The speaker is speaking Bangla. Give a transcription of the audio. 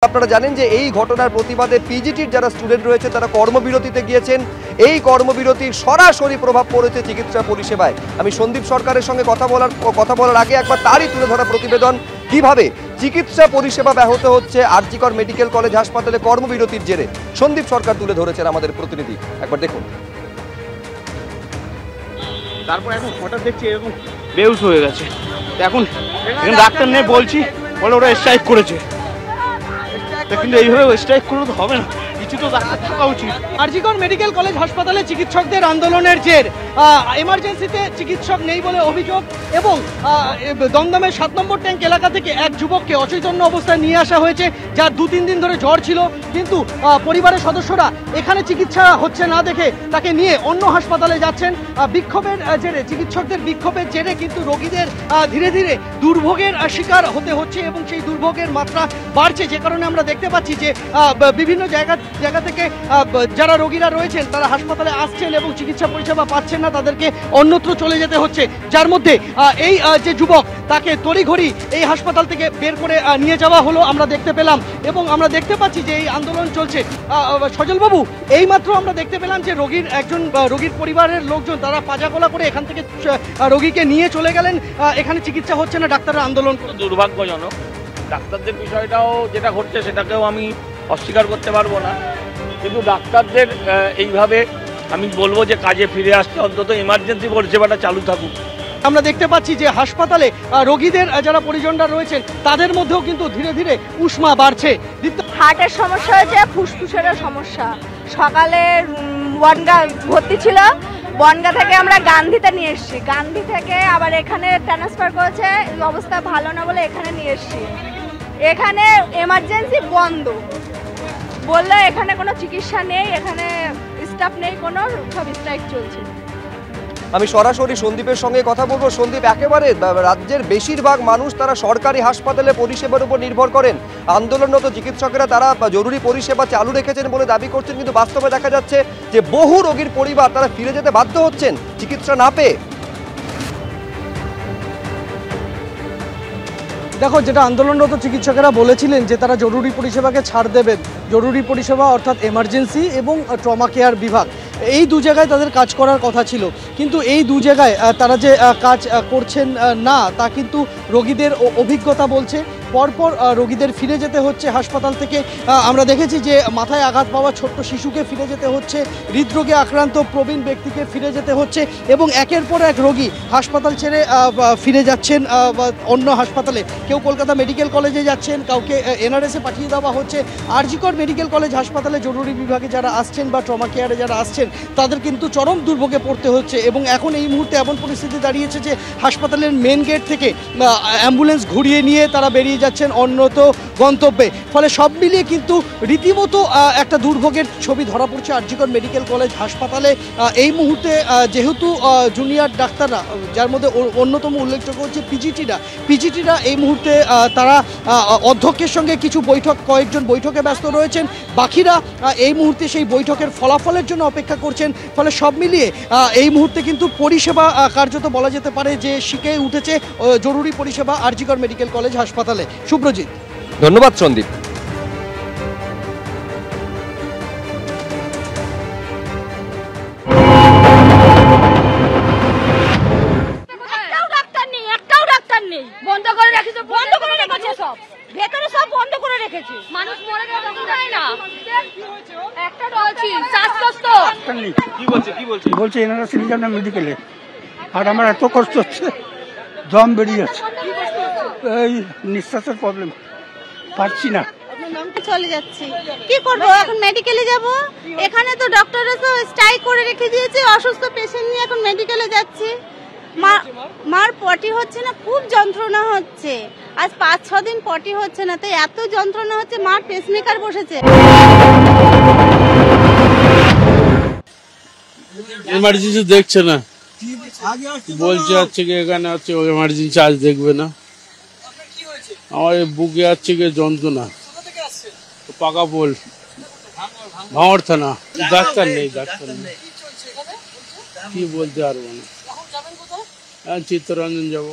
আপনারা জানেন যে এই ঘটনার প্রতিবাদে পিজিটির যারা স্টুডেন্ট রয়েছে তারা কর্মবিরতিতে গিয়েছেন। এই কর্মবিরতির সরাসরি প্রভাব পড়েছে চিকিৎসা পরিষেবায়। আমি সন্দীপ সরকারের সঙ্গে কথা বলার আগে একবার তারই তুলে ধরা প্রতিবেদন কিভাবে চিকিৎসা পরিষেবা ব্যাহত হচ্ছে আর.জি. কর মেডিকেল কলেজ হাসপাতালে কর্মবিরতির জেরে। সন্দীপ সরকার তুলে ধরেছেন আমাদের প্রতিনিধি, একবার দেখুন। তারপর এখন হঠাৎ দেখছি এরকম বেহুশ হয়ে গেছে। এখন ডাক্তার নেই বলছি, বলে ওরা স্ট্রাইক করেছে, কিন্তু এইভাবে স্ট্রাইক করলে তো হবে না, কিছু তো ডাক্তার থাকা উচিত। আর.জি. কর মেডিকেল কলেজ হাসপাতালে চিকিৎসকদের আন্দোলনের জের, এমার্জেন্সিতে চিকিৎসক নেই বলে অভিযোগ এবং দমদমের 7 নম্বর ট্যাঙ্ক এলাকা থেকে এক যুবককে অচৈতন্য অবস্থায় নিয়ে আসা হয়েছে, যার 2-3 দিন ধরে জ্বর ছিল, কিন্তু পরিবারের সদস্যরা এখানে চিকিৎসা হচ্ছে না দেখে তাকে নিয়ে অন্য হাসপাতালে যাচ্ছেন। বিক্ষোভের জেরে, চিকিৎসকদের বিক্ষোভের জেরে কিন্তু রোগীদের ধীরে ধীরে দুর্ভোগের শিকার হতে হচ্ছে এবং সেই দুর্ভোগের মাত্রা বাড়ছে, যে কারণে আমরা দেখতে পাচ্ছি যে বিভিন্ন জায়গা থেকে যারা রোগীরা রয়েছেন তারা হাসপাতালে আসছেন এবং চিকিৎসা পরিষেবা পাচ্ছেন না, তাদেরকে অন্যত্র চলে যেতে হচ্ছে। যার মধ্যে এই যে যুবক, তাকে তড়িঘড়ি এই হাসপাতাল থেকে বের করে নিয়ে যাওয়া হলো, আমরা দেখতে পেলাম। এবং আমরা দেখতে পাচ্ছি যে এই আন্দোলন চলছে। সজলবাবু, এইমাত্র আমরা দেখতে পেলাম যে রোগীর পরিবারের লোকজন তারা পাজাগোলা করে এখান থেকে রোগীকে নিয়ে চলে গেলেন। এখানে চিকিৎসা হচ্ছে না, ডাক্তাররা আন্দোলন। দুর্ভাগ্যজনক, ডাক্তারদের বিষয়টাও যেটা ঘটছে সেটাকেও আমি অস্বীকার করতে পারবো না, কিন্তু ডাক্তারদের এইভাবে আমি বলবো যে কাজে ফিরে আসতে অন্তত এমার্জেন্সি পরিষেবাটা চালু থাকুক। আমরা দেখতে পাচ্ছি যে হাসপাতালে রোগীদের যারা পরিজনরা রয়েছেন তাদের মধ্যেও কিন্তু ধীরে ধীরে উষ্মা বাড়ছে। হার্টের সমস্যা হয়েছে, ফুসফুসেরও সমস্যা। সকালে বনগাঁ ভর্তি ছিল, বনগাঁ থেকে আমরা গান্ধীতে নিয়ে এসেছি, গান্ধী থেকে আবার এখানে ট্রান্সফার করেছে, অবস্থা ভালো না বলে এখানে নিয়ে এসেছি। এখানে এমার্জেন্সি বন্ধ বললো, এখানে কোনো চিকিৎসা নেই, এখানে স্টাফ নেই, কোনো সব স্ট্রাইক চলছে। আমি সরাসরি সন্দীপের সঙ্গে কথা বলবো। সন্দীপ, একেবারে রাজ্যের বেশিরভাগ মানুষ তারা সরকারি হাসপাতালে পরিষেবার উপর নির্ভর করেন। আন্দোলনরত চিকিৎসকেরা তারা জরুরি পরিষেবা চালু রেখেছেন বলে দাবি করছেন, কিন্তু বাস্তবে দেখা যাচ্ছে যে বহু রোগীর পরিবার তারা ফিরে যেতে বাধ্য হচ্ছেন চিকিৎসা না পেয়ে। দেখো, যেটা আন্দোলনরত চিকিৎসকেরা বলেছিলেন যে তারা জরুরি পরিষেবাকে ছাড় দেবেন, জরুরি পরিষেবা অর্থাৎ এমার্জেন্সি এবং ট্রমা কেয়ার বিভাগ, এই দু জায়গায় তাদের কাজ করার কথা ছিল, কিন্তু এই দু জায়গায় তারা যে কাজ করছেন না তা কিন্তু রোগীদের অভিজ্ঞতা বলছে। পরপর রোগীদের ফিরে যেতে হচ্ছে হাসপাতাল থেকে। আমরা দেখেছি যে মাথায় আঘাত পাওয়া ছোট্ট শিশুকে ফিরে যেতে হচ্ছে, হৃদরোগে আক্রান্ত প্রবীণ ব্যক্তিকে ফিরে যেতে হচ্ছে এবং একের পর এক রোগী হাসপাতাল ছেড়ে ফিরে যাচ্ছেন অন্য হাসপাতালে। কেউ কলকাতা মেডিকেল কলেজে যাচ্ছেন, কাউকে এনআরএসে পাঠিয়ে দেওয়া হচ্ছে। আর.জি. কর মেডিকেল কলেজ হাসপাতালে জরুরি বিভাগে যারা আসছেন বা ট্রমা কেয়ারে যারা আসছেন তাদের কিন্তু চরম দুর্ভোগে পড়তে হচ্ছে। এবং এখন এই মুহূর্তে এমন পরিস্থিতি দাঁড়িয়েছে যে হাসপাতালের মেন গেট থেকে অ্যাম্বুলেন্স ঘুরিয়ে নিয়ে তারা বেরিয়ে যাচ্ছেন অন্যত গন্তব্যে। ফলে সব মিলিয়ে কিন্তু রীতিমতো একটা দুর্ভোগের ছবি ধরা পড়ছে আর.জি. কর মেডিকেল কলেজ হাসপাতালে। এই মুহূর্তে যেহেতু জুনিয়র ডাক্তাররা, যার মধ্যে অন্যতম উল্লেখযোগ্য হচ্ছে পিজিটিরা এই মুহূর্তে তারা অধ্যক্ষের সঙ্গে কিছু কয়েকজন বৈঠকে ব্যস্ত রয়েছেন, বাকিরা এই মুহূর্তে সেই বৈঠকের ফলাফলের জন্য অপেক্ষা করছেন। ফলে সব মিলিয়ে এই মুহূর্তে কিন্তু পরিষেবা কার্যত বলা যেতে পারে যে শিখে উঠেছে জরুরি পরিষেবা আর.জি. কর মেডিকেল কলেজ হাসপাতালে। সুব্রজিৎ, ধন্যবাদ সন্দীপ। বলছে এনারা সিলিজার না মেডিকেলে, আর আমার এত কষ্ট হচ্ছে, দম বেরিয়ে যাচ্ছে, এই নিঃশ্বাসের প্রবলেম, পারছি না। চলে যাচ্ছি, কি করবো এখন? মেডিকেলে যাব, এখানে তো ডক্টররা তো স্ট্রাইক করে রেখে দিয়েছে, অসুস্থ পেশেন্ট নিয়ে এখন মেডিকেলে যাচ্ছি। মার পটি হচ্ছে না, খুব যন্ত্রণা হচ্ছে, আজ 5-6 দিন পটি হচ্ছে না, তাই এত যন্ত্রণা হচ্ছে, মার পেসমেকার বসেছে। এমার্জেন্সি দেখছে না, বলছে হচ্ছে কি এখানে হচ্ছে এমার্জেন্সি আজ দেখবে না। আমার বুকে আছে কি যন্ত্রণা, পাকাপোল, ভাঙড় থানা। ডাক্তার নেই, কি বলতে পারবো না। চিত্তরঞ্জন যাবো।